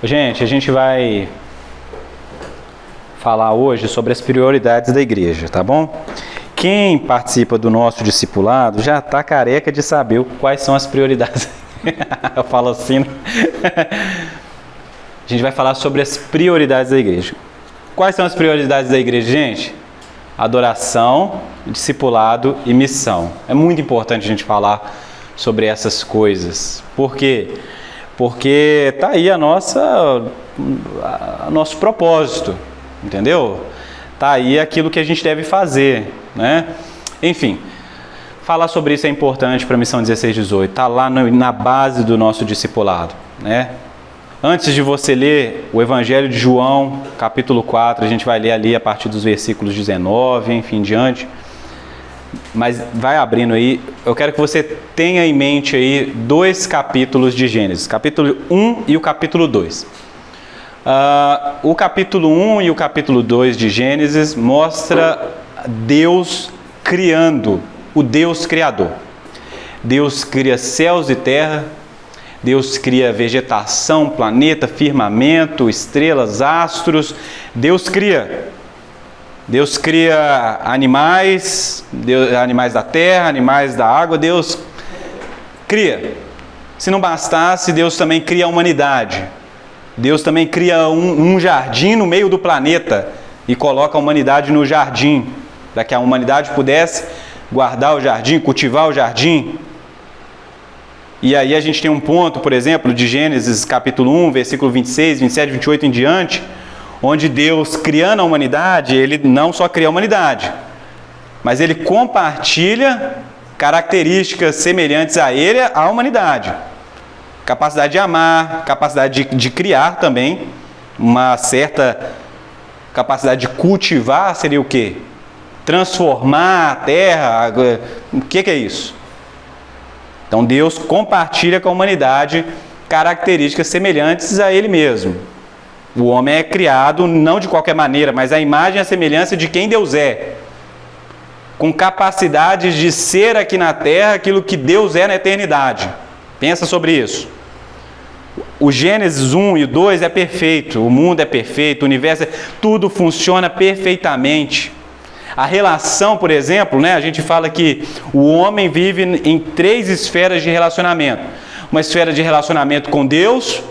Gente, a gente vai falar hoje sobre as prioridades da igreja, tá bom? Quem participa do nosso discipulado já está careca de saber quais são as prioridades. Eu falo assim. A gente vai falar sobre as prioridades da igreja. Quais são as prioridades da igreja, gente? Adoração, discipulado e missão. É muito importante a gente falar sobre essas coisas. Por quê? Porque está aí nosso propósito, entendeu? Está aí aquilo que a gente deve fazer, né? Enfim, falar sobre isso é importante para a missão 1618, está lá na base do nosso discipulado, né? Antes de você ler o Evangelho de João, capítulo 4, a gente vai ler ali a partir dos versículos 19, enfim, diante. Mas vai abrindo aí, eu quero que você tenha em mente aí dois capítulos de Gênesis, capítulo 1 e o capítulo 2. O capítulo 1 e o capítulo 2 de Gênesis mostra Deus criando, o Deus Criador. Deus cria céus e terra, Deus cria vegetação, planeta, firmamento, estrelas, astros. Deus cria animais, animais da terra, animais da água, Deus cria. Se não bastasse, Deus também cria a humanidade. Deus também cria um jardim no meio do planeta e coloca a humanidade no jardim, para que a humanidade pudesse guardar o jardim, cultivar o jardim. E aí a gente tem um ponto, por exemplo, de Gênesis capítulo 1, versículo 26, 27, 28 em diante, onde Deus, criando a humanidade, Ele não só cria a humanidade, mas Ele compartilha características semelhantes a Ele, à humanidade. Capacidade de amar, capacidade de criar também, uma certa capacidade de cultivar seria o quê? Transformar a terra, o que é isso? Então Deus compartilha com a humanidade características semelhantes a Ele mesmo. O homem é criado não de qualquer maneira, mas a imagem e a semelhança de quem Deus é, com capacidades de ser aqui na terra aquilo que Deus é na eternidade. Pensa sobre isso. O Gênesis 1 e 2 é perfeito, o mundo é perfeito, o universo, tudo funciona perfeitamente. A relação, por exemplo, né, a gente fala que o homem vive em 3 esferas de relacionamento. Uma esfera de relacionamento com Deus,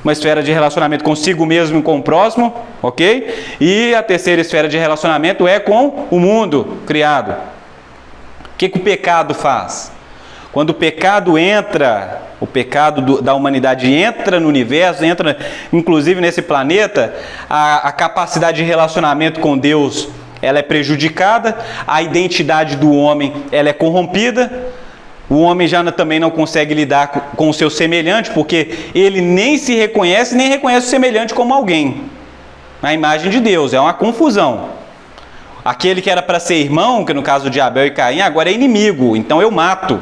uma esfera de relacionamento consigo mesmo e com o próximo, ok? E a terceira esfera de relacionamento é com o mundo criado. O que o pecado faz? Quando o pecado entra, o pecado da humanidade entra no universo, entra inclusive nesse planeta, a capacidade de relacionamento com Deus, ela é prejudicada, a identidade do homem, ela é corrompida, o homem já também não consegue lidar com o seu semelhante, porque ele nem se reconhece, nem reconhece o semelhante como alguém. Na imagem de Deus, é uma confusão. Aquele que era para ser irmão, que no caso de Abel e Caim, agora é inimigo, então eu mato.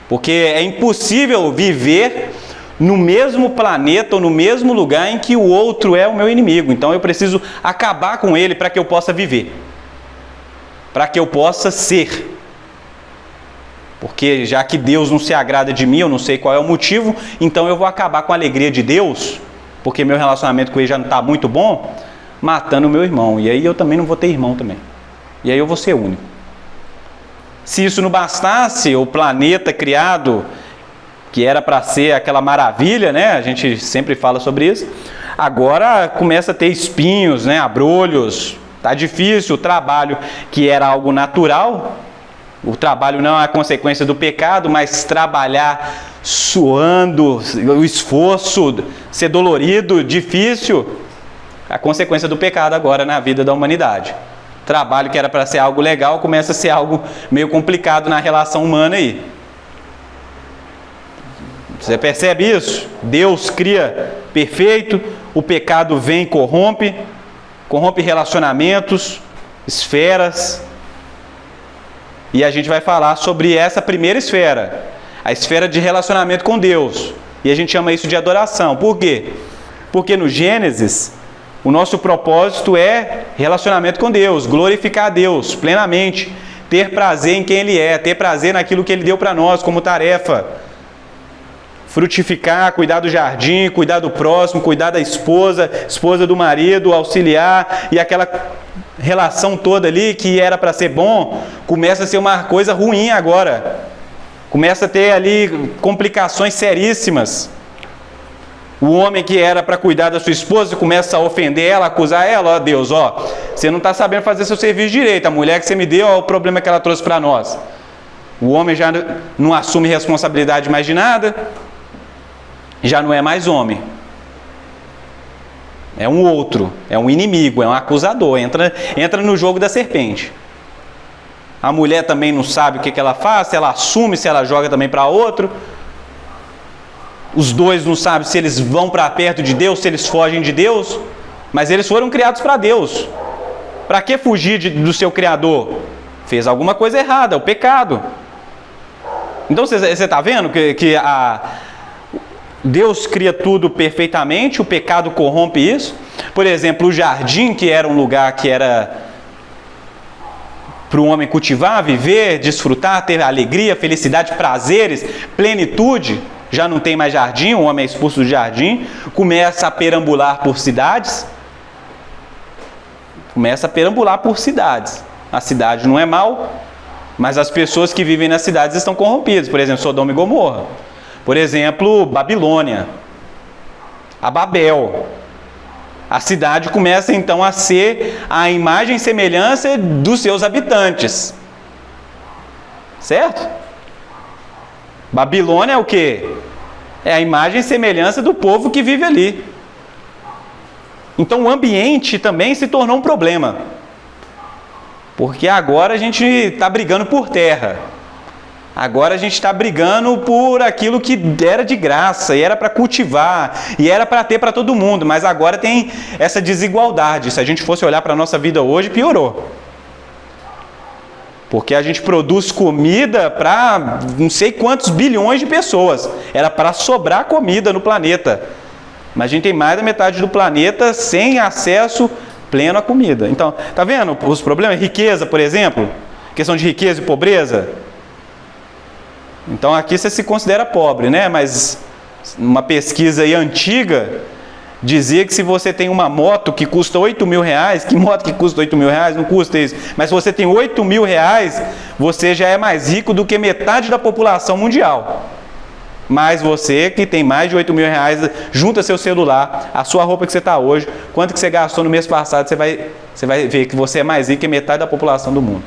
Porque é impossível viver no mesmo planeta ou no mesmo lugar em que o outro é o meu inimigo. Então eu preciso acabar com ele para que eu possa viver, para que eu possa ser. Porque já que Deus não se agrada de mim, eu não sei qual é o motivo, então eu vou acabar com a alegria de Deus, porque meu relacionamento com ele já não está muito bom, matando o meu irmão. E aí eu também não vou ter irmão também. E aí eu vou ser único. Se isso não bastasse, o planeta criado, que era para ser aquela maravilha, né? A gente sempre fala sobre isso, agora começa a ter espinhos, né? Abrolhos, tá difícil. O trabalho, que era algo natural, o trabalho não é a consequência do pecado, mas trabalhar suando, o esforço, ser dolorido, difícil, a consequência do pecado agora na vida da humanidade. Trabalho que era para ser algo legal começa a ser algo meio complicado na relação humana aí. Você percebe isso? Deus cria perfeito, o pecado vem e corrompe relacionamentos, esferas. E a gente vai falar sobre essa primeira esfera, a esfera de relacionamento com Deus. E a gente chama isso de adoração. Por quê? Porque no Gênesis, o nosso propósito é relacionamento com Deus, glorificar a Deus plenamente, ter prazer em quem Ele é, ter prazer naquilo que Ele deu para nós como tarefa. frutificar, cuidar do jardim, cuidar do próximo, cuidar da esposa, esposa do marido, auxiliar, e aquela relação toda ali que era para ser bom, começa a ser uma coisa ruim agora. Começa a ter ali complicações seríssimas. O homem que era para cuidar da sua esposa começa a ofender ela, acusar ela: ó Deus, ó, você não está sabendo fazer seu serviço direito, a mulher que você me deu, ó, o problema que ela trouxe para nós. O homem já não assume responsabilidade mais de nada, já não é mais homem. É um outro, é um inimigo, é um acusador, entra no jogo da serpente. A mulher também não sabe o que ela faz, se ela assume, se ela joga também para outro. Os dois não sabem se eles vão para perto de Deus, se eles fogem de Deus. Mas eles foram criados para Deus. Para que fugir do seu Criador? Fez alguma coisa errada, o pecado. Então você está vendo que Deus cria tudo perfeitamente, o pecado corrompe isso. Por exemplo, o jardim, que era um lugar que era para o homem cultivar, viver, desfrutar, ter alegria, felicidade, prazeres, plenitude, já não tem mais jardim, o homem é expulso do jardim, começa a perambular por cidades. A cidade não é mal, mas as pessoas que vivem nas cidades estão corrompidas. Por exemplo, Sodoma e Gomorra. Por exemplo, Babilônia, a Babel. A cidade começa então a ser a imagem e semelhança dos seus habitantes. Certo? Babilônia é o quê? É a imagem e semelhança do povo que vive ali. Então o ambiente também se tornou um problema. Porque agora a gente está brigando por terra. Agora a gente está brigando por aquilo que era de graça, e era para cultivar, e era para ter para todo mundo, mas agora tem essa desigualdade. Se a gente fosse olhar para a nossa vida hoje, piorou. Porque a gente produz comida para não sei quantos bilhões de pessoas. Era para sobrar comida no planeta. Mas a gente tem mais da metade do planeta sem acesso pleno à comida. Então, tá vendo os problemas? Riqueza, por exemplo. Questão de riqueza e pobreza. Então aqui você se considera pobre, né? Mas uma pesquisa aí antiga dizia que se você tem uma moto que custa 8 mil reais, que moto que custa 8 mil reais? Não custa isso. Mas se você tem 8 mil reais, você já é mais rico do que metade da população mundial. Mas você que tem mais de 8 mil reais, junta seu celular, a sua roupa que você está hoje, quanto que você gastou no mês passado, você vai ver que você é mais rico que metade da população do mundo.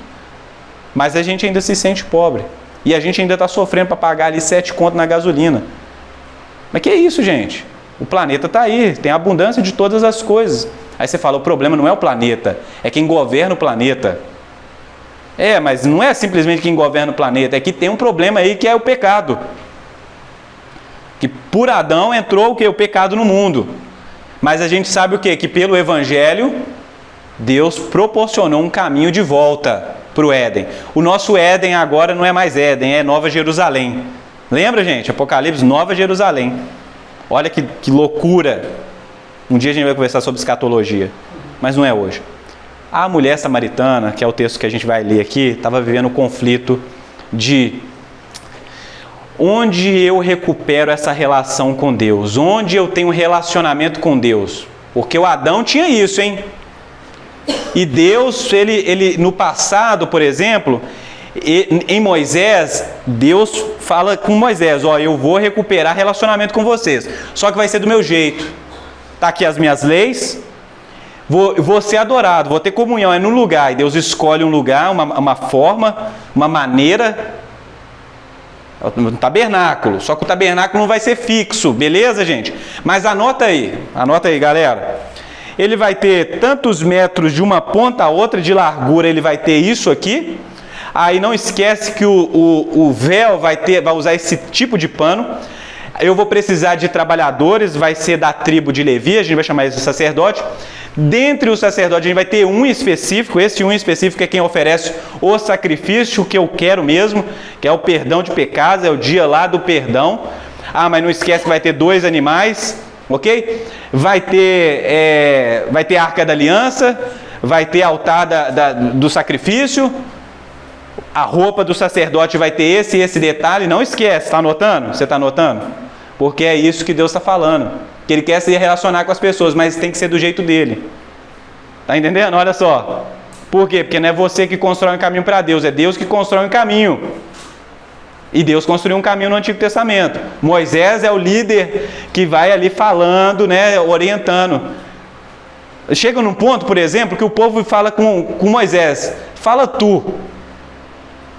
Mas a gente ainda se sente pobre. E a gente ainda está sofrendo para pagar ali 7 contos na gasolina. Mas que é isso, gente? O planeta está aí, tem abundância de todas as coisas. Aí você fala, o problema não é o planeta, é quem governa o planeta. É, mas não é simplesmente quem governa o planeta, é que tem um problema aí que é o pecado. Que por Adão entrou o quê? O pecado no mundo. Mas a gente sabe o quê? Que pelo Evangelho, Deus proporcionou um caminho de volta para o Éden. O nosso Éden agora não é mais Éden, é Nova Jerusalém. Lembra, gente? Apocalipse, Nova Jerusalém. Olha que loucura. Um dia a gente vai conversar sobre escatologia, mas não é hoje. A mulher samaritana, que é o texto que a gente vai ler aqui, estava vivendo um conflito de onde eu recupero essa relação com Deus, onde eu tenho um relacionamento com Deus. Porque o Adão tinha isso, hein? E Deus, ele no passado, por exemplo, em Moisés, Deus fala com Moisés, ó, eu vou recuperar relacionamento com vocês, só que vai ser do meu jeito. Tá aqui as minhas leis, vou ser adorado, vou ter comunhão, é no lugar, e Deus escolhe um lugar, uma forma, uma maneira, um tabernáculo, só que o tabernáculo não vai ser fixo, beleza, gente? Mas anota aí, galera. Ele vai ter tantos metros de uma ponta a outra de largura, ele vai ter isso aqui. Aí não esquece que o véu vai usar esse tipo de pano. Eu vou precisar de trabalhadores, vai ser da tribo de Levi, a gente vai chamar isso de sacerdote. Dentre os sacerdotes a gente vai ter um específico, esse um específico é quem oferece o sacrifício que eu quero mesmo, que é o perdão de pecados, é o dia lá do perdão. Ah, mas não esquece que vai ter 2 animais, ok? Vai ter a Arca da Aliança, vai ter altar do sacrifício, a roupa do sacerdote vai ter esse detalhe, não esquece, está anotando? Você está anotando? Porque é isso que Deus está falando. Que Ele quer se relacionar com as pessoas, mas tem que ser do jeito dele. Está entendendo? Olha só. Por quê? Porque não é você que constrói um caminho para Deus, é Deus que constrói um caminho. E Deus construiu um caminho no Antigo Testamento. Moisés é o líder que vai ali falando, né, orientando. Chega num ponto, por exemplo, que o povo fala com Moisés: fala tu.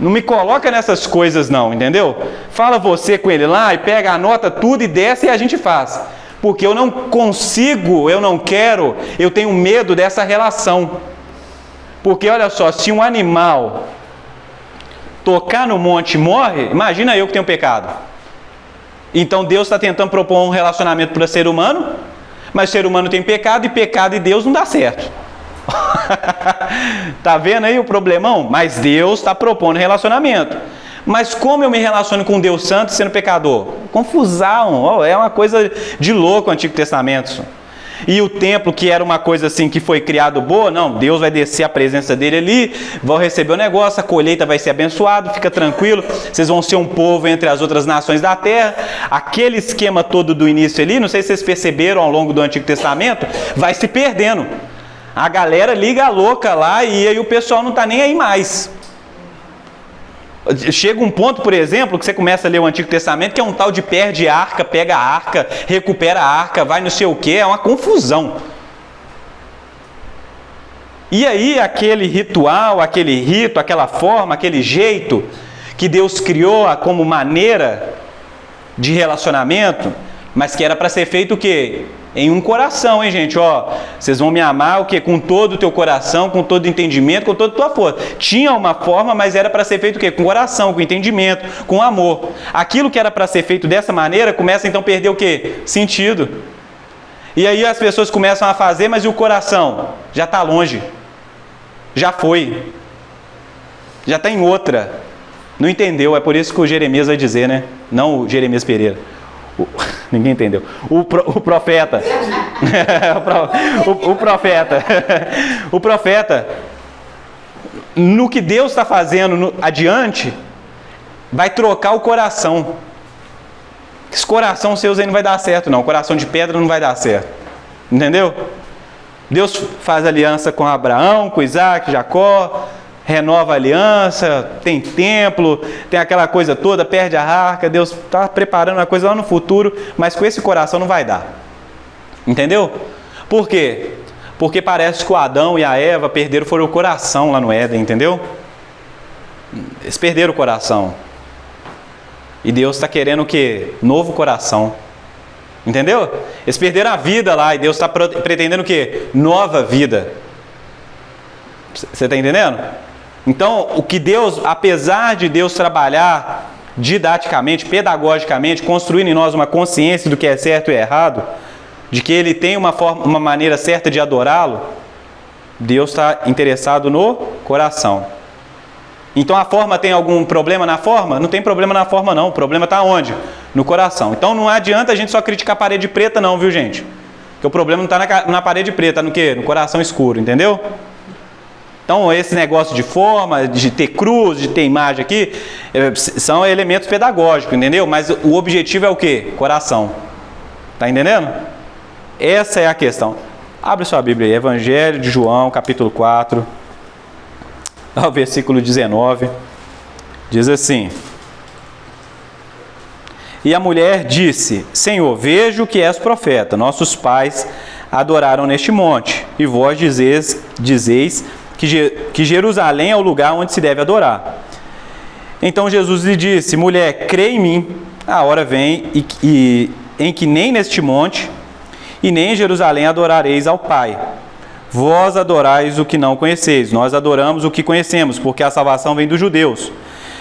Não me coloca nessas coisas não, entendeu? Fala você com ele lá e pega, anota tudo e desce e a gente faz. Porque eu não consigo, eu não quero, eu tenho medo dessa relação. Porque olha só, se um animal tocar no monte e morre, imagina eu que tenho pecado. Então Deus está tentando propor um relacionamento para o ser humano, mas o ser humano tem pecado e pecado e Deus não dá certo. Tá vendo aí o problemão? Mas Deus está propondo relacionamento. Mas como eu me relaciono com Deus Santo sendo pecador? Confusão, é uma coisa de louco o Antigo Testamento. E o templo, que era uma coisa assim que foi criado boa, não, Deus vai descer a presença dele ali, vão receber o negócio, a colheita vai ser abençoada, fica tranquilo, vocês vão ser um povo entre as outras nações da terra. Aquele esquema todo do início ali, não sei se vocês perceberam ao longo do Antigo Testamento, vai se perdendo. A galera liga a louca lá e aí o pessoal não está nem aí mais. Chega um ponto, por exemplo, que você começa a ler o Antigo Testamento, que é um tal de perde a arca, pega a arca, recupera a arca, vai não sei o que, é uma confusão. E aí aquele ritual, aquele rito, aquela forma, aquele jeito que Deus criou como maneira de relacionamento, mas que era para ser feito o quê? Em um coração, hein, gente? Ó, vocês vão me amar o quê? Com todo o teu coração, com todo o entendimento, com toda a tua força. Tinha uma forma, mas era para ser feito o quê? Com coração, com entendimento, com amor. Aquilo que era para ser feito dessa maneira começa então a perder o quê? Sentido. E aí as pessoas começam a fazer, mas e o coração? Já está longe. Já foi. Já está em outra. Não entendeu, é por isso que o Jeremias vai dizer, né? Não o Jeremias Pereira. Ninguém entendeu. O profeta. o profeta. O profeta, no que Deus está fazendo adiante, vai trocar o coração. Esse coração seu aí não vai dar certo, não. O coração de pedra não vai dar certo. Entendeu? Deus faz aliança com Abraão, com Isaac, Jacó, renova a aliança, tem templo, tem aquela coisa toda, perde a arca, Deus está preparando uma coisa lá no futuro, mas com esse coração não vai dar. Entendeu? Por quê? Porque parece que o Adão e a Eva foram o coração lá no Éden, entendeu? Eles perderam o coração. E Deus está querendo o quê? Novo coração. Entendeu? Eles perderam a vida lá e Deus está pretendendo o quê? Nova vida. Você está entendendo? Então, o que Deus, apesar de Deus trabalhar didaticamente, pedagogicamente, construindo em nós uma consciência do que é certo e errado, de que Ele tem uma maneira certa de adorá-lo, Deus está interessado no coração. Então, a forma tem algum problema na forma? Não tem problema na forma, não. O problema está onde? No coração. Então, não adianta a gente só criticar a parede preta, não, viu, gente? Porque o problema não está na parede preta, está no quê? No coração escuro, entendeu? Então, esse negócio de forma, de ter cruz, de ter imagem aqui, são elementos pedagógicos, entendeu? Mas o objetivo é o quê? Coração. Tá entendendo? Essa é a questão. Abre sua Bíblia aí, Evangelho de João, capítulo 4, ao versículo 19. Diz assim: E a mulher disse: Senhor, vejo que és profeta. Nossos pais adoraram neste monte, e vós dizeis que Jerusalém é o lugar onde se deve adorar. Então Jesus lhe disse: mulher, crê em mim, a hora vem em que nem neste monte e nem em Jerusalém adorareis ao Pai. Vós adorais o que não conheceis, nós adoramos o que conhecemos, porque a salvação vem dos judeus.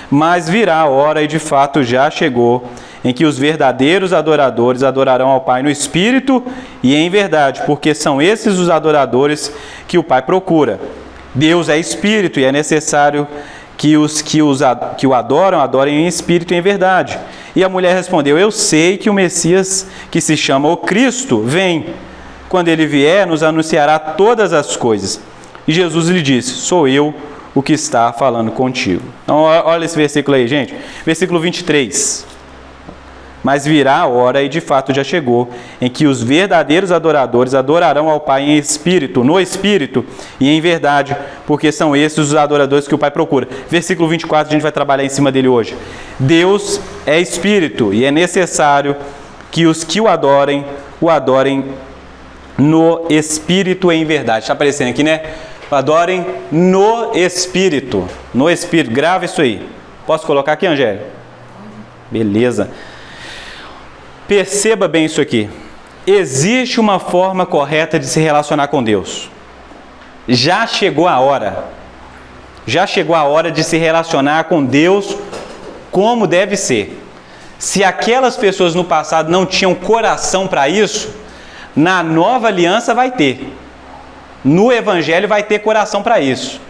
Mas virá a hora, e de fato já chegou, em que os verdadeiros adoradores adorarão ao Pai no Espírito e em verdade, porque são esses os adoradores que o Pai procura. Deus é Espírito e é necessário que os que o adoram, adorem em Espírito e em verdade. E a mulher respondeu: eu sei que o Messias, que se chama o Cristo, vem. Quando ele vier, nos anunciará todas as coisas. E Jesus lhe disse: sou eu o que está falando contigo. Então, olha esse versículo aí, gente. Versículo 23. Mas virá a hora, e de fato já chegou, em que os verdadeiros adoradores adorarão ao Pai em espírito, no espírito e em verdade, porque são esses os adoradores que o Pai procura. Versículo 24, a gente vai trabalhar em cima dele hoje. Deus é espírito, e é necessário que os que o adorem no espírito e em verdade. Está aparecendo aqui, né? Adorem no espírito. No espírito. Grava isso aí. Posso colocar aqui, Angélica? Beleza. Perceba bem isso aqui. Existe uma forma correta de se relacionar com Deus. Já chegou a hora. Já chegou a hora de se relacionar com Deus como deve ser. Se aquelas pessoas no passado não tinham coração para isso, na nova aliança vai ter. No Evangelho vai ter coração para isso.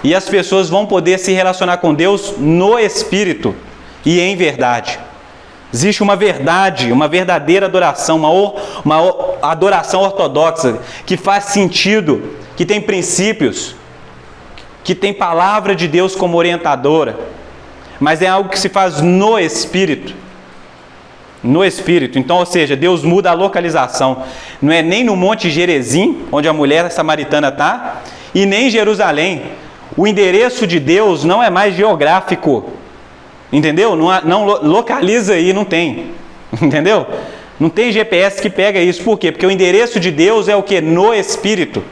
E as pessoas vão poder se relacionar com Deus no Espírito e em verdade. Existe uma verdade, uma verdadeira adoração, uma adoração ortodoxa, que faz sentido, que tem princípios, que tem palavra de Deus como orientadora. Mas é algo que se faz no Espírito. No Espírito. Então, ou seja, Deus muda a localização. Não é nem no Monte Gerizim, onde a mulher samaritana está, e nem em Jerusalém. O endereço de Deus não é mais geográfico. Entendeu? Não localiza aí, não tem. Entendeu? Não tem GPS que pega isso. Por quê? Porque o endereço de Deus é o quê? No Espírito.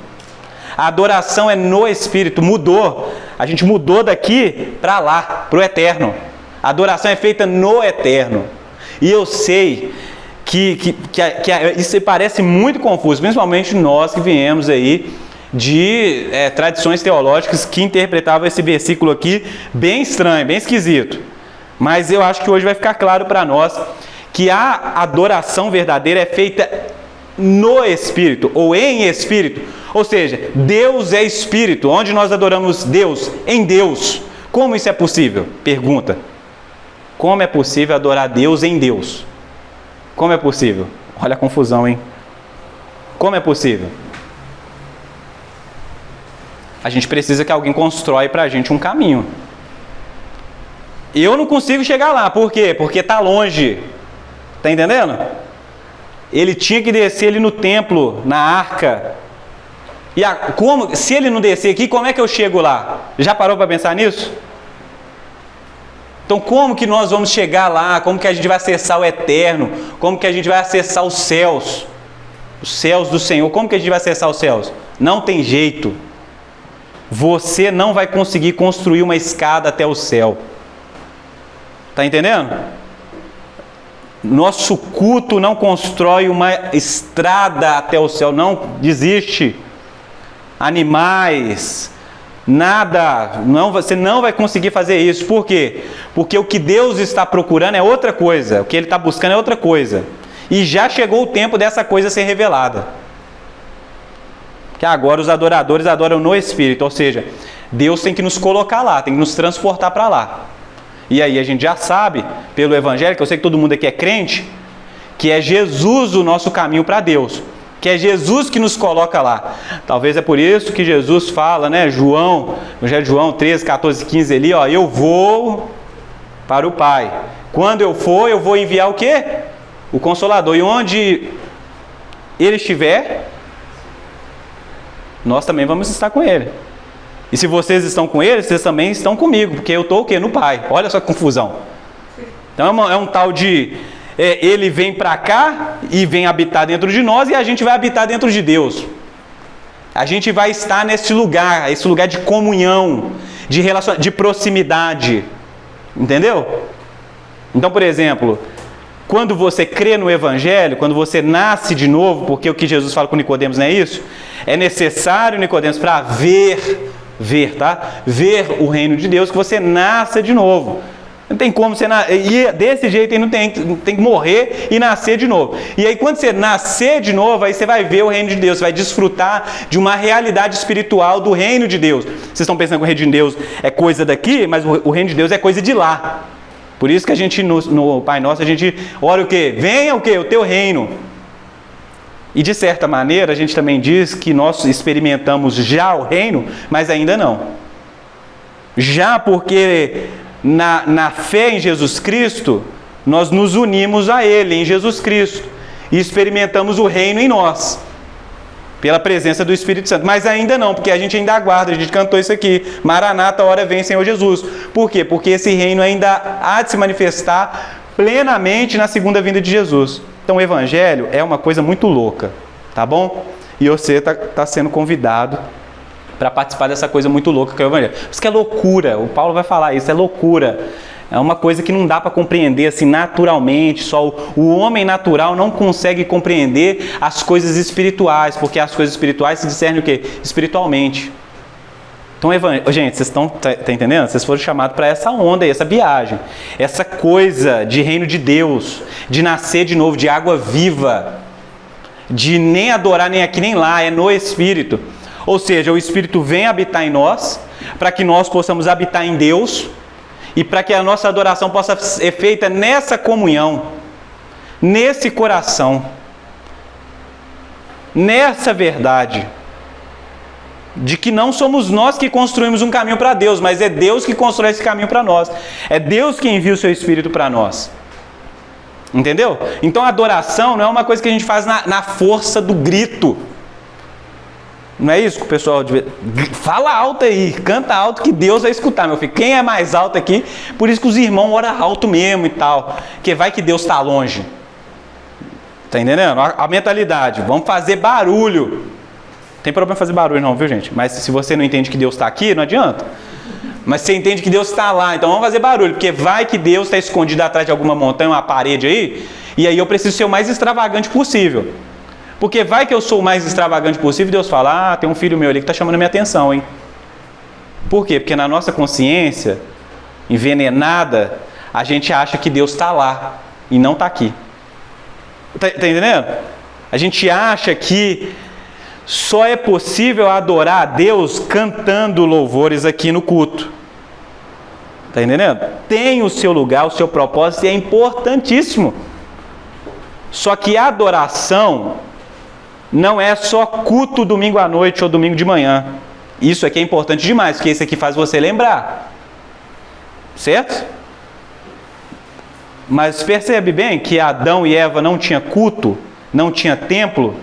A adoração é no Espírito. Mudou. A gente mudou daqui para lá, para o eterno. A adoração é feita no eterno. E eu sei que isso parece muito confuso, principalmente nós que viemos aí de tradições teológicas que interpretavam esse versículo aqui bem estranho, bem esquisito. Mas eu acho que hoje vai ficar claro para nós que a adoração verdadeira é feita no Espírito, ou em Espírito. Ou seja, Deus é Espírito. Onde nós adoramos Deus? Em Deus. Como isso é possível? Pergunta. Como é possível adorar Deus em Deus? Como é possível? Olha a confusão, hein? Como é possível? A gente precisa que alguém constrói para a gente um caminho. Eu não consigo chegar lá. Por quê? Porque está longe. Está entendendo? Ele tinha que descer ali no templo, na arca. E se ele não descer aqui, como é que eu chego lá? Já parou para pensar nisso? Então, como que nós vamos chegar lá? Como que a gente vai acessar o eterno? Como que a gente vai acessar os céus do Senhor? Como que a gente vai acessar os céus? Não tem jeito. Você não vai conseguir construir uma escada até o céu. Está entendendo? Nosso culto não constrói uma estrada até o céu. Não desiste. Animais... Nada, você não vai conseguir fazer isso. Por quê? Porque o que Deus está procurando é outra coisa. O que Ele está buscando é outra coisa. E já chegou o tempo dessa coisa ser revelada. Que agora os adoradores adoram no Espírito. Ou seja, Deus tem que nos colocar lá, tem que nos transportar para lá. E aí a gente já sabe, pelo Evangelho, que eu sei que todo mundo aqui é crente, que é Jesus o nosso caminho para Deus. Que é Jesus que nos coloca lá. Talvez é por isso que Jesus fala, né? Evangelho de João 13, 14, 15 ali, ó. Eu vou para o Pai. Quando eu for, eu vou enviar o quê? O Consolador. E onde Ele estiver, nós também vamos estar com Ele. E se vocês estão com Ele, vocês também estão comigo. Porque eu estou o quê? No Pai. Olha só que confusão. Então é um tal de... Ele vem para cá e vem habitar dentro de nós e a gente vai habitar dentro de Deus. A gente vai estar nesse lugar, esse lugar de comunhão, de proximidade. Entendeu? Então, por exemplo, quando você crê no Evangelho, quando você nasce de novo, porque o que Jesus fala com Nicodemos não é isso? É necessário, Nicodemos, para ver o reino de Deus, que você nasça de novo. Não tem como você e desse jeito aí não tem que morrer e nascer de novo. E aí quando você nascer de novo, aí você vai ver o reino de Deus, você vai desfrutar de uma realidade espiritual do reino de Deus. Vocês estão pensando que o reino de Deus é coisa daqui, mas o reino de Deus é coisa de lá. Por isso que a gente, no Pai Nosso, a gente ora o quê? Venha o quê? O teu reino. E de certa maneira, a gente também diz que nós experimentamos já o reino, mas ainda não. Já porque... Na fé em Jesus Cristo, nós nos unimos a Ele, em Jesus Cristo, e experimentamos o reino em nós, pela presença do Espírito Santo. Mas ainda não, porque a gente ainda aguarda, a gente cantou isso aqui, Maranata, a hora vem, Senhor Jesus. Por quê? Porque esse reino ainda há de se manifestar plenamente na segunda vinda de Jesus. Então o Evangelho é uma coisa muito louca, tá bom? E você está sendo convidado para participar dessa coisa muito louca que é o Evangelho. Isso que é loucura, o Paulo vai falar isso, é loucura. É uma coisa que não dá para compreender assim naturalmente, só o homem natural não consegue compreender as coisas espirituais, porque as coisas espirituais se discernem o quê? Espiritualmente. Então, gente, vocês estão tá entendendo? Vocês foram chamados para essa onda aí, essa viagem, essa coisa de reino de Deus, de nascer de novo, de água viva, de nem adorar nem aqui nem lá, é no Espírito. Ou seja, o Espírito vem habitar em nós, para que nós possamos habitar em Deus, e para que a nossa adoração possa ser feita nessa comunhão, nesse coração, nessa verdade, de que não somos nós que construímos um caminho para Deus, mas é Deus que constrói esse caminho para nós. É Deus que envia o seu Espírito para nós. Entendeu? Então a adoração não é uma coisa que a gente faz na força do grito. Não é isso que o pessoal fala alto aí, canta alto que Deus vai escutar, meu filho. Quem é mais alto aqui? Por isso que os irmãos oram alto mesmo e tal. Porque vai que Deus está longe. Tá entendendo? A mentalidade. Vamos fazer barulho. Não tem problema fazer barulho não, viu gente? Mas se você não entende que Deus está aqui, não adianta. Mas você entende que Deus está lá, então vamos fazer barulho. Porque vai que Deus está escondido atrás de alguma montanha, uma parede aí. E aí eu preciso ser o mais extravagante possível. Porque vai que eu sou o mais extravagante possível e Deus fala, tem um filho meu ali que está chamando a minha atenção, hein? Por quê? Porque na nossa consciência envenenada, a gente acha que Deus está lá e não está aqui. Tá entendendo? A gente acha que só é possível adorar a Deus cantando louvores aqui no culto. Tá entendendo? Tem o seu lugar, o seu propósito e é importantíssimo. Só que a adoração não é só culto domingo à noite ou domingo de manhã. Isso aqui é importante demais, porque isso aqui faz você lembrar. Certo? Mas percebe bem que Adão e Eva não tinham culto, não tinha templo,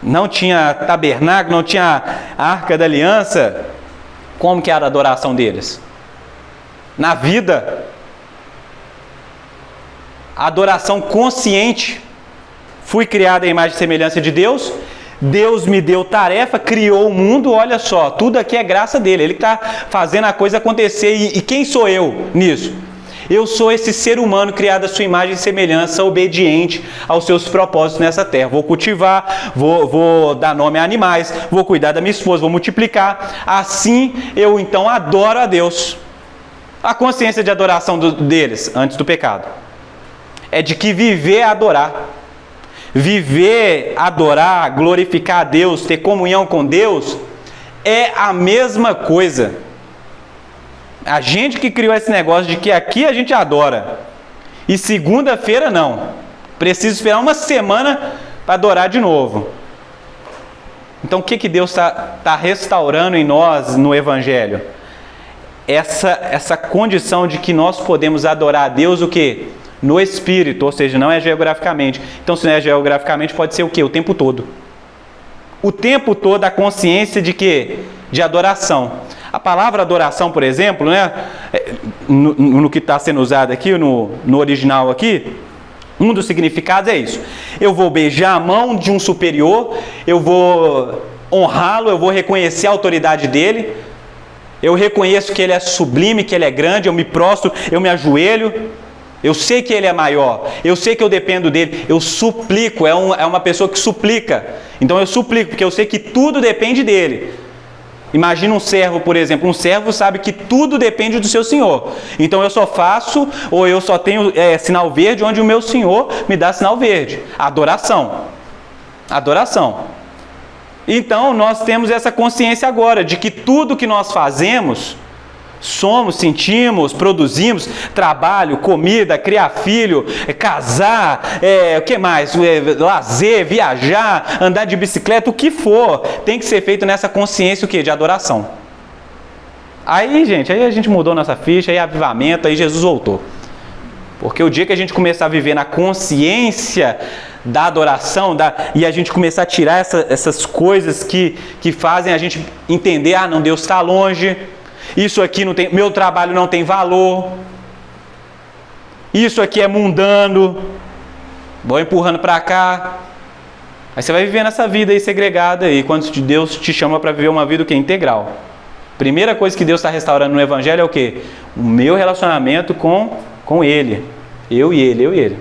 não tinha tabernáculo, não tinha arca da aliança. Como que era a adoração deles? Na vida. A adoração consciente. Fui criado à imagem e semelhança de Deus. Deus me deu tarefa, criou o mundo. Olha só, tudo aqui é graça dele. Ele está fazendo a coisa acontecer. E quem sou eu nisso? Eu sou esse ser humano criado à sua imagem e semelhança, obediente aos seus propósitos nessa terra. Vou cultivar, vou dar nome a animais, vou cuidar da minha esposa, vou multiplicar. Assim eu então adoro a Deus. A consciência de adoração deles, antes do pecado, é de que viver é adorar. Viver, adorar, glorificar a Deus, ter comunhão com Deus, é a mesma coisa. A gente que criou esse negócio de que aqui a gente adora e segunda-feira não. Precisa esperar uma semana para adorar de novo. Então o que Deus está restaurando em nós no Evangelho? Essa condição de que nós podemos adorar a Deus o quê? No Espírito, ou seja, não é geograficamente. Então se não é geograficamente pode ser o quê? O tempo todo. O tempo todo a consciência de quê? De adoração. A palavra adoração, por exemplo, né, no que está sendo usado aqui, no original aqui, um dos significados é isso. Eu vou beijar a mão de um superior, eu vou honrá-lo, eu vou reconhecer a autoridade dele, eu reconheço que ele é sublime, que ele é grande, eu me prostro, eu me ajoelho, eu sei que ele é maior, eu sei que eu dependo dele, eu suplico, é uma pessoa que suplica. Então eu suplico, porque eu sei que tudo depende dele. Imagina um servo, por exemplo. Um servo sabe que tudo depende do seu senhor. Então eu só faço, ou eu só tenho sinal verde onde o meu senhor me dá sinal verde. Adoração. Adoração. Então nós temos essa consciência agora de que tudo que nós fazemos, somos, sentimos, produzimos, trabalho, comida, criar filho, casar, o que mais? Lazer, viajar, andar de bicicleta, o que for, tem que ser feito nessa consciência o quê? De adoração. Aí, gente, aí a gente mudou nossa ficha, aí avivamento, aí Jesus voltou. Porque o dia que a gente começar a viver na consciência da adoração, e a gente começar a tirar essas coisas que fazem a gente entender, não, Deus está longe, isso aqui não tem, meu trabalho não tem valor, isso aqui é mundano, vou empurrando para cá. Aí você vai vivendo essa vida aí segregada, e quando Deus te chama para viver uma vida o quê? Integral. Primeira coisa que Deus está restaurando no Evangelho é o quê? O meu relacionamento com Ele. Eu e Ele.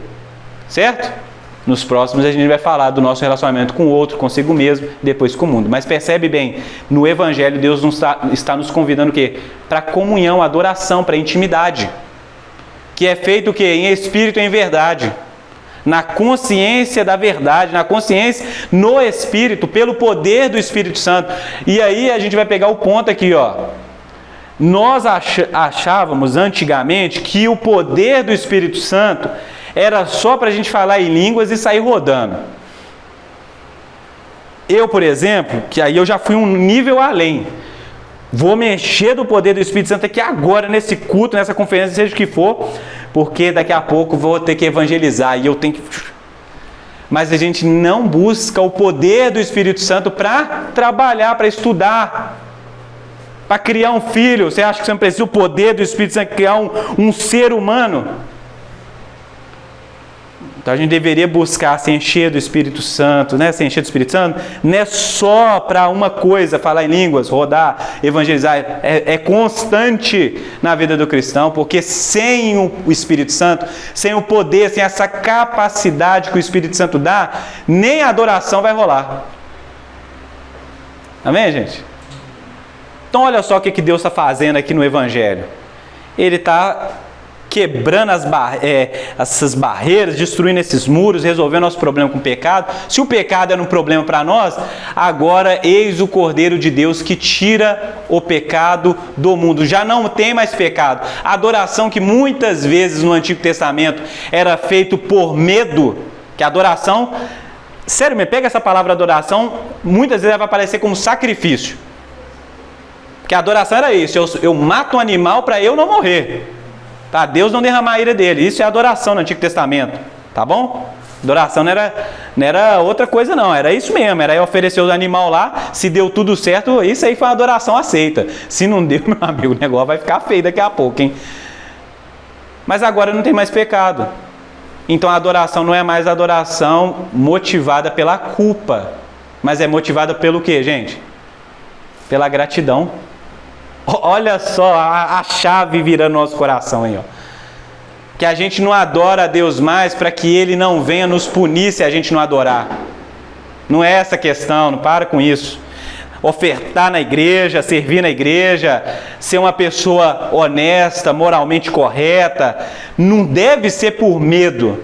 Certo? Nos próximos a gente vai falar do nosso relacionamento com o outro, consigo mesmo, depois com o mundo. Mas percebe bem, no Evangelho Deus está nos convidando o quê? Para comunhão, adoração, para intimidade. Que é feito o quê? Em espírito e em verdade. Na consciência da verdade, na consciência no Espírito, pelo poder do Espírito Santo. E aí a gente vai pegar o ponto aqui, ó. Nós achávamos antigamente que o poder do Espírito Santo era só para a gente falar em línguas e sair rodando. Eu, por exemplo, que aí eu já fui um nível além. Vou mexer do poder do Espírito Santo aqui agora, nesse culto, nessa conferência, seja o que for, porque daqui a pouco vou ter que evangelizar e eu tenho que... Mas a gente não busca o poder do Espírito Santo para trabalhar, para estudar, para criar um filho. Você acha que você não precisa do poder do Espírito Santo para criar um ser humano? Então a gente deveria buscar se encher do Espírito Santo, né? Se encher do Espírito Santo não é só para uma coisa, falar em línguas, rodar, evangelizar. É constante na vida do cristão, porque sem o Espírito Santo, sem o poder, sem essa capacidade que o Espírito Santo dá, nem a adoração vai rolar. Amém, gente? Então olha só o que Deus está fazendo aqui no Evangelho. Ele está quebrando essas barreiras, destruindo esses muros, resolvendo nosso problema com o pecado. Se o pecado era um problema para nós, agora eis o Cordeiro de Deus que tira o pecado do mundo. Já não tem mais pecado. A adoração que muitas vezes no Antigo Testamento era feito por medo, que a adoração, sério, me pega essa palavra adoração, muitas vezes ela vai aparecer como sacrifício. Porque a adoração era isso, eu mato um animal para eu não morrer. Tá? Deus não derramar a ira dele. Isso é adoração no Antigo Testamento. Tá bom? Adoração não era outra coisa não. Era isso mesmo. Era oferecer o animal lá. Se deu tudo certo, isso aí foi uma adoração aceita. Se não deu, meu amigo, o negócio vai ficar feio daqui a pouco, hein? Mas agora não tem mais pecado. Então a adoração não é mais adoração motivada pela culpa. Mas é motivada pelo quê, gente? Pela gratidão. Olha só a chave virando no nosso coração aí, ó. Que a gente não adora a Deus mais para que Ele não venha nos punir se a gente não adorar. Não é essa a questão, não para com isso. Ofertar na igreja, servir na igreja, ser uma pessoa honesta, moralmente correta, não deve ser por medo.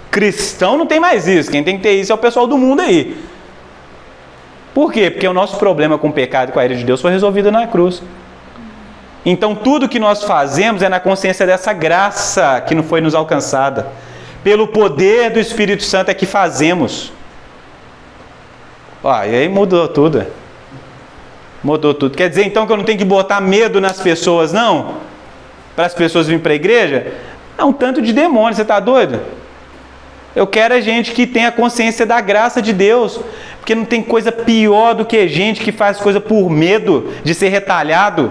Cristão não tem mais isso, quem tem que ter isso é o pessoal do mundo aí. Por quê? Porque o nosso problema com o pecado e com a ira de Deus foi resolvido na cruz. Então tudo que nós fazemos é na consciência dessa graça que não foi nos alcançada. Pelo poder do Espírito Santo é que fazemos. E aí mudou tudo. Mudou tudo. Quer dizer então que eu não tenho que botar medo nas pessoas, não? Para as pessoas virem para a igreja? É um tanto de demônio, você está doido? Eu quero gente que tenha consciência da graça de Deus. Porque não tem coisa pior do que gente que faz coisa por medo de ser retalhado.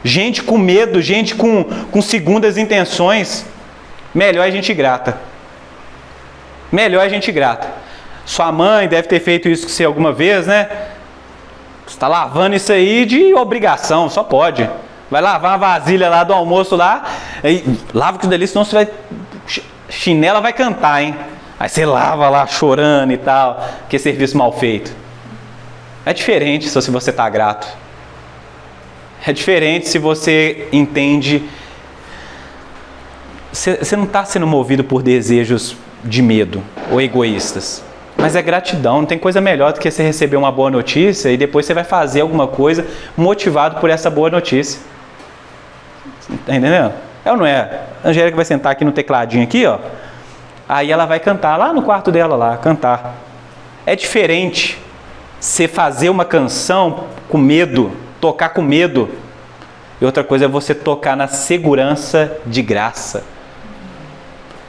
Gente com medo, gente com segundas intenções. Melhor é gente grata. Melhor é gente grata. Sua mãe deve ter feito isso com você alguma vez, né? Você está lavando isso aí de obrigação, só pode. Vai lavar uma vasilha lá do almoço lá, aí, lava com delícia, senão você vai... Chinela vai cantar, hein? Aí você lava lá chorando e tal, que serviço mal feito. É diferente se você está grato. É diferente se você entende. Você não está sendo movido por desejos de medo ou egoístas. Mas é gratidão, não tem coisa melhor do que você receber uma boa notícia e depois você vai fazer alguma coisa motivado por essa boa notícia. Está entendendo? É ou não é? A Angélica vai sentar aqui no tecladinho aqui, ó. Aí ela vai cantar lá no quarto dela, lá, cantar. É diferente você fazer uma canção com medo, tocar com medo, e outra coisa é você tocar na segurança de graça.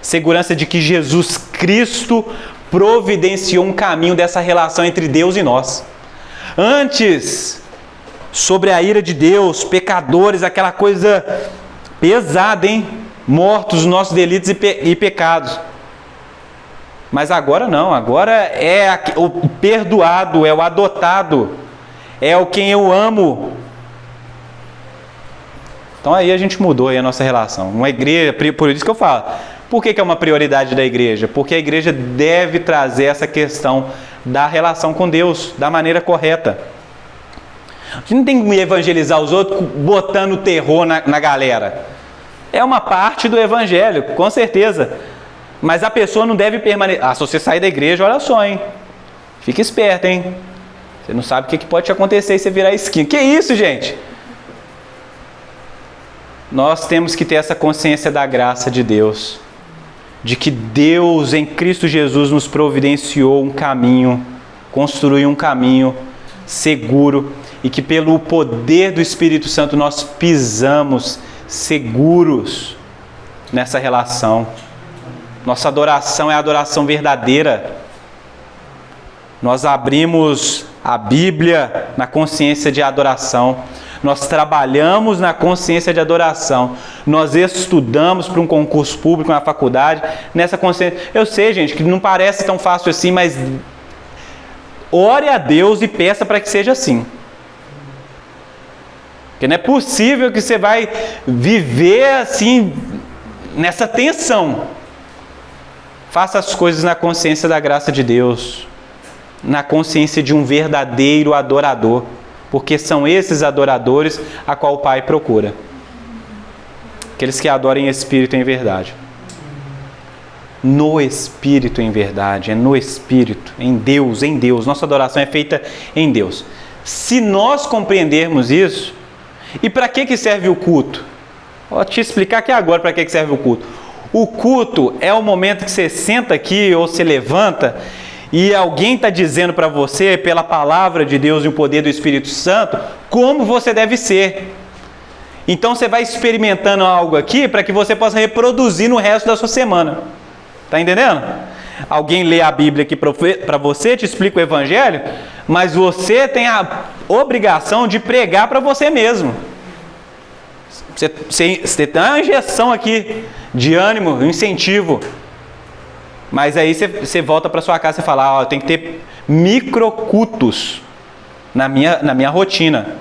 Segurança de que Jesus Cristo providenciou um caminho dessa relação entre Deus e nós. Antes, sobre a ira de Deus, pecadores, aquela coisa pesada, hein? Mortos os nossos delitos e pecados. Mas agora não, agora é o perdoado, é o adotado, é o quem eu amo. Então aí a gente mudou aí a nossa relação. Uma igreja, por isso que eu falo, por que é uma prioridade da igreja? Porque a igreja deve trazer essa questão da relação com Deus, da maneira correta. A gente não tem que evangelizar os outros botando terror na galera. É uma parte do evangelho, com certeza. Mas a pessoa não deve permanecer. Se você sair da igreja, olha só, hein? Fica esperto, hein? Você não sabe o que pode te acontecer se você virar esquina. Que isso, gente? Nós temos que ter essa consciência da graça de Deus. De que Deus, em Cristo Jesus, nos providenciou um caminho, construiu um caminho seguro. E que pelo poder do Espírito Santo nós pisamos seguros nessa relação. Nossa adoração é a adoração verdadeira. Nós abrimos a Bíblia na consciência de adoração. Nós trabalhamos na consciência de adoração. Nós estudamos para um concurso público na faculdade nessa consciência. Eu sei, gente, que não parece tão fácil assim, mas ore a Deus e peça para que seja assim. Porque não é possível que você vai viver assim, nessa tensão. Faça as coisas na consciência da graça de Deus, na consciência de um verdadeiro adorador, porque são esses adoradores a qual o Pai procura. Aqueles que adorem em espírito e em verdade. No espírito e em verdade, é no espírito, em Deus, em Deus. Nossa adoração é feita em Deus. Se nós compreendermos isso, e para que serve o culto? Vou te explicar aqui agora para que serve o culto. O culto é o momento que você senta aqui ou se levanta e alguém está dizendo para você, pela palavra de Deus e o poder do Espírito Santo, como você deve ser. Então você vai experimentando algo aqui para que você possa reproduzir no resto da sua semana. Está entendendo? Alguém lê a Bíblia aqui para você, te explica o Evangelho, mas você tem a obrigação de pregar para você mesmo. Você tem uma injeção aqui de ânimo, incentivo. Mas aí você volta para sua casa e fala, tem que ter microcultos na minha rotina.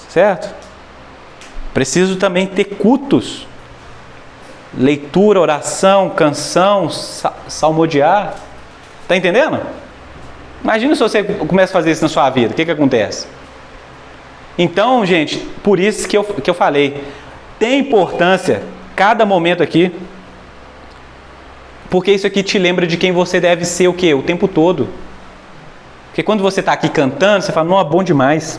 Certo? Preciso também ter cultos. Leitura, oração, canção, salmodiar. Está entendendo? Imagina se você começa a fazer isso na sua vida. O que acontece? Então, gente, por isso que eu falei. Tem importância cada momento aqui. Porque isso aqui te lembra de quem você deve ser o quê? O tempo todo. Porque quando você está aqui cantando, você fala, não, é bom demais.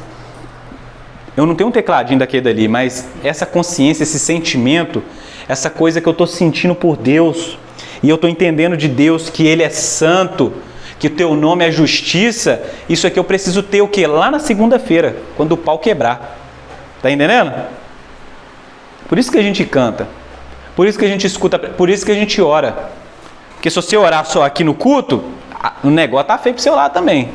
Eu não tenho um tecladinho daquele dali, mas essa consciência, esse sentimento, essa coisa que eu estou sentindo por Deus, e eu estou entendendo de Deus que Ele é santo, que o teu nome é justiça, isso aqui eu preciso ter o quê? Lá na segunda-feira, quando o pau quebrar. Está entendendo? Por isso que a gente canta, por isso que a gente escuta, por isso que a gente ora. Porque se você orar só aqui no culto, o negócio está feio para o seu lado também.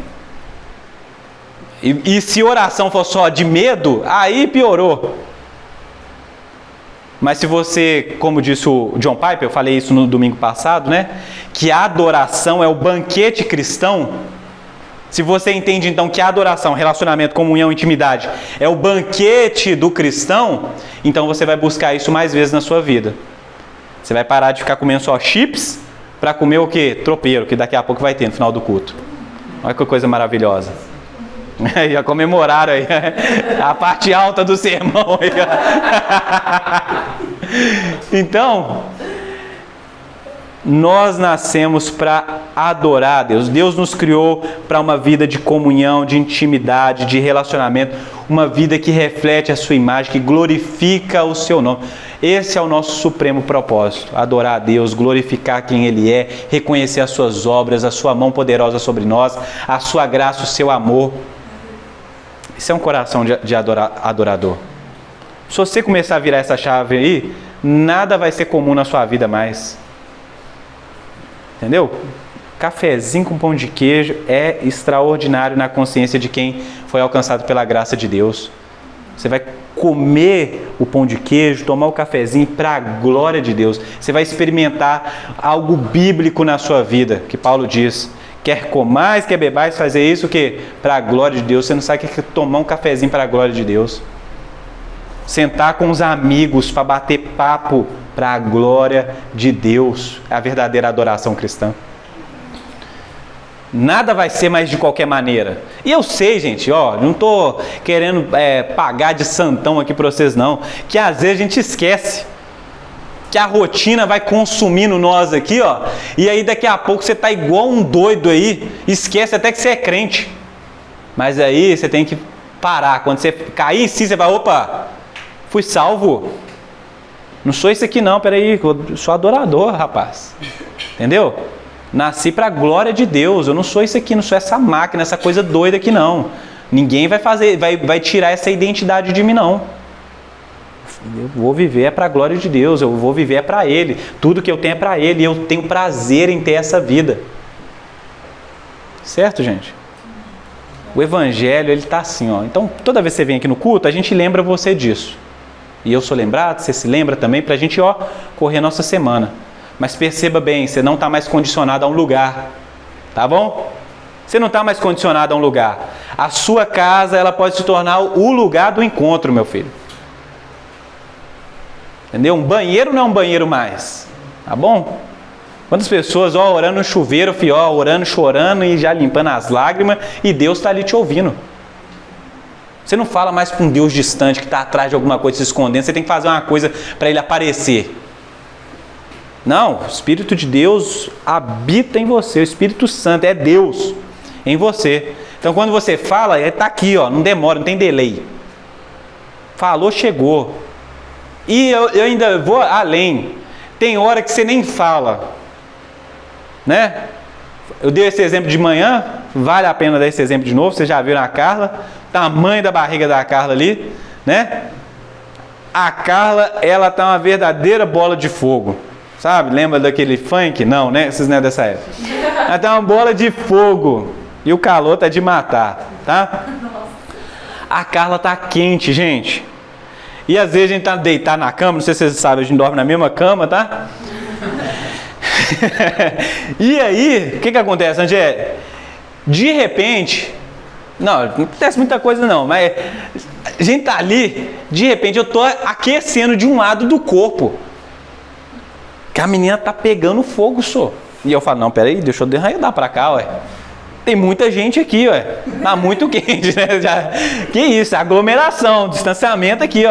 E se oração for só de medo, aí piorou. Mas se você, como disse o John Piper, eu falei isso no domingo passado, né? Que a adoração é o banquete cristão. Se você entende então que a adoração, relacionamento, comunhão, intimidade é o banquete do cristão, então você vai buscar isso mais vezes na sua vida. Você vai parar de ficar comendo só chips para comer o quê? Tropeiro, que daqui a pouco vai ter no final do culto. Olha que coisa maravilhosa. Já comemoraram aí a parte alta do sermão. Então, nós nascemos para adorar a Deus. Deus nos criou para uma vida de comunhão, de intimidade, de relacionamento, uma vida que reflete a sua imagem, que glorifica o seu nome. Esse é o nosso supremo propósito, adorar a Deus, glorificar quem Ele é, reconhecer as suas obras, a sua mão poderosa sobre nós, a sua graça, o seu amor. Isso é um coração de adorador. Se você começar a virar essa chave aí, nada vai ser comum na sua vida mais. Entendeu? Cafezinho com pão de queijo é extraordinário na consciência de quem foi alcançado pela graça de Deus. Você vai comer o pão de queijo, tomar o cafezinho para a glória de Deus. Você vai experimentar algo bíblico na sua vida, que Paulo diz. Quer comais, quer bebais, fazer isso o quê? Para a glória de Deus. Você não sabe o que é tomar um cafezinho para a glória de Deus. Sentar com os amigos para bater papo para a glória de Deus. É a verdadeira adoração cristã. Nada vai ser mais de qualquer maneira. E eu sei, gente, não estou querendo pagar de santão aqui para vocês não, que às vezes a gente esquece que a rotina vai consumindo nós aqui, e aí daqui a pouco você está igual um doido aí, esquece até que você é crente. Mas aí você tem que parar. Quando você cair em si, você vai, opa, fui salvo. Não sou esse aqui não, peraí, eu sou adorador, rapaz. Entendeu? Nasci para a glória de Deus. Eu não sou isso aqui, não sou essa máquina, essa coisa doida aqui não. Ninguém vai tirar essa identidade de mim não. Eu vou viver para a glória de Deus, eu vou viver para Ele. Tudo que eu tenho é para Ele e eu tenho prazer em ter essa vida. Certo, gente? O Evangelho, ele está assim, Então, toda vez que você vem aqui no culto, a gente lembra você disso. E eu sou lembrado, você se lembra também, para a gente, correr nossa semana. Mas perceba bem, você não está mais condicionado a um lugar. Tá bom? Você não está mais condicionado a um lugar. A sua casa, ela pode se tornar o lugar do encontro, meu filho. Entendeu? Um banheiro não é um banheiro mais. Tá bom? Quantas pessoas, orando no chuveiro, orando, chorando e já limpando as lágrimas, e Deus está ali te ouvindo. Você não fala mais para um Deus distante que está atrás de alguma coisa se escondendo, você tem que fazer uma coisa para Ele aparecer. Não, o Espírito de Deus habita em você, o Espírito Santo é Deus em você. Então quando você fala, ele está aqui, não demora, não tem delay. Falou, chegou. E eu ainda vou além. Tem hora que você nem fala, né? Eu dei esse exemplo de manhã, vale a pena dar esse exemplo de novo. Vocês já viram a Carla, tamanho da barriga da Carla ali, né? A Carla, ela tá uma verdadeira bola de fogo, sabe? Lembra daquele funk? Não, né? Vocês não é dessa época. Ela tá uma bola de fogo e o calor tá de matar, tá? A Carla tá quente, gente. E às vezes a gente tá deitado na cama, não sei se vocês sabem, a gente dorme na mesma cama, tá? E aí, o que acontece, Angé? De repente, não acontece muita coisa não, mas a gente tá ali, de repente eu tô aquecendo de um lado do corpo, que a menina tá pegando fogo só. E eu falo, não, peraí, deixa eu derramar pra cá, tem muita gente aqui, tá muito quente, né? Que isso, aglomeração, distanciamento aqui,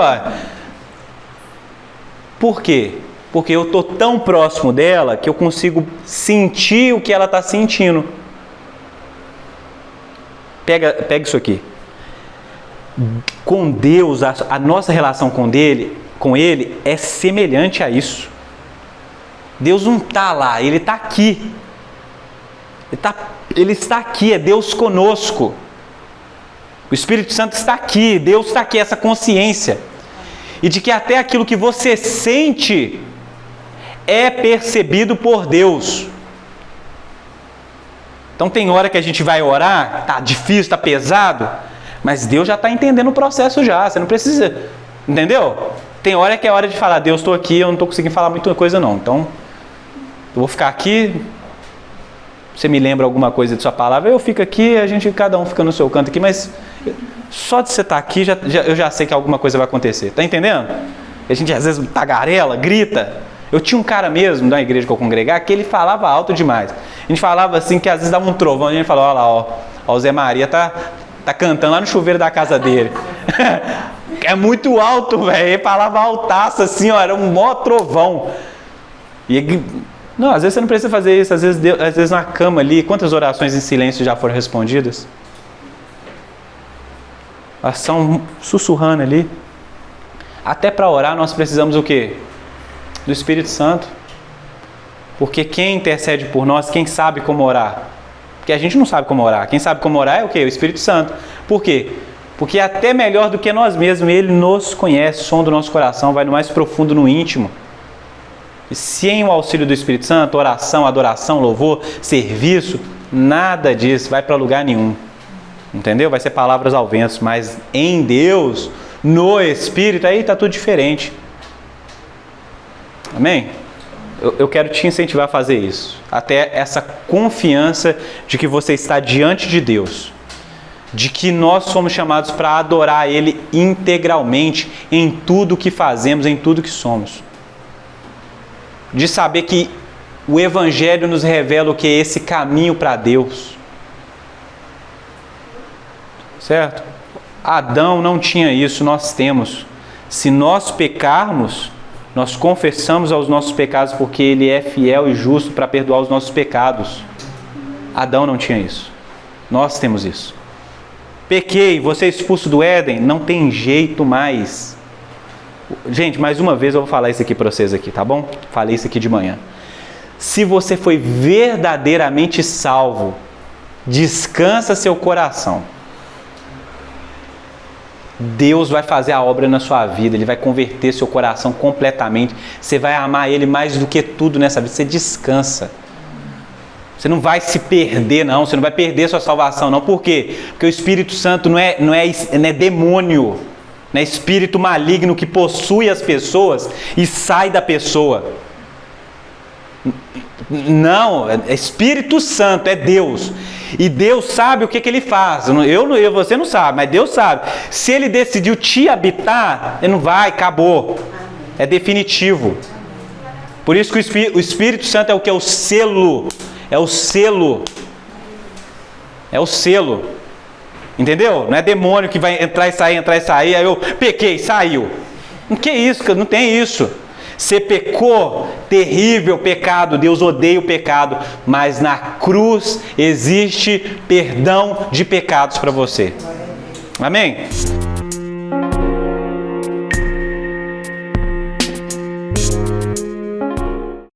Por quê? Porque eu tô tão próximo dela que eu consigo sentir o que ela está sentindo. Pega isso aqui. Com Deus, a nossa relação com Ele é semelhante a isso. Deus não está lá, Ele está aqui. Ele está aqui, é Deus conosco. O Espírito Santo está aqui, Deus está aqui, essa consciência. E de que até aquilo que você sente é percebido por Deus. Então tem hora que a gente vai orar, tá difícil, tá pesado, mas Deus já está entendendo o processo já, você não precisa, entendeu? Tem hora que é hora de falar, Deus, estou aqui, eu não estou conseguindo falar muita coisa não, então eu vou ficar aqui, você me lembra alguma coisa de sua palavra, eu fico aqui, cada um fica no seu canto aqui, mas só de você estar aqui, eu já sei que alguma coisa vai acontecer, tá entendendo? A gente às vezes tagarela, grita. Eu tinha um cara mesmo da igreja que eu congregava que ele falava alto demais. A gente falava assim que às vezes dava um trovão, a gente falava, olha lá, o Zé Maria tá cantando lá no chuveiro da casa dele. É muito alto, velho. Ele falava altaço assim, era um mó trovão. Não, às vezes você não precisa fazer isso, às vezes na cama ali, quantas orações em silêncio já foram respondidas? Oração sussurrando ali. Até para orar nós precisamos o quê? Do Espírito Santo. Porque quem intercede por nós, quem sabe como orar? Porque a gente não sabe como orar. Quem sabe como orar é o quê? O Espírito Santo. Por quê? Porque até melhor do que nós mesmos, Ele nos conhece, som do nosso coração, vai no mais profundo, no íntimo. E sem o auxílio do Espírito Santo, oração, adoração, louvor, serviço, nada disso vai para lugar nenhum. Entendeu? Vai ser palavras ao vento, mas em Deus, no Espírito, aí está tudo diferente. Amém? Eu quero te incentivar a fazer isso. Até essa confiança de que você está diante de Deus. De que nós somos chamados para adorar Ele integralmente em tudo que fazemos, em tudo que somos. De saber que o Evangelho nos revela o que é esse caminho para Deus. Certo? Adão não tinha isso, nós temos. Se nós pecarmos, nós confessamos aos nossos pecados porque Ele é fiel e justo para perdoar os nossos pecados. Adão não tinha isso. Nós temos isso. Pequei, você é expulso do Éden, não tem jeito mais. Gente, mais uma vez eu vou falar isso aqui para vocês aqui, tá bom? Falei isso aqui de manhã. Se você foi verdadeiramente salvo, descansa seu coração. Deus vai fazer a obra na sua vida, Ele vai converter seu coração completamente. Você vai amar Ele mais do que tudo nessa vida. Você descansa. Você não vai se perder, não. Você não vai perder sua salvação, não. Por quê? Porque o Espírito Santo não é demônio. Não é espírito maligno que possui as pessoas e sai da pessoa. Não, é Espírito Santo, é Deus. E Deus sabe o que Ele faz. Você não sabe, mas Deus sabe. Se Ele decidiu te habitar, Ele não vai, acabou. É definitivo. Por isso que o Espírito Santo é o que? É o selo. É o selo. É o selo. Entendeu? Não é demônio que vai entrar e sair, aí eu pequei, saiu. Não que isso, não tem isso. Você pecou, terrível pecado, Deus odeia o pecado, mas na cruz existe perdão de pecados para você. Amém?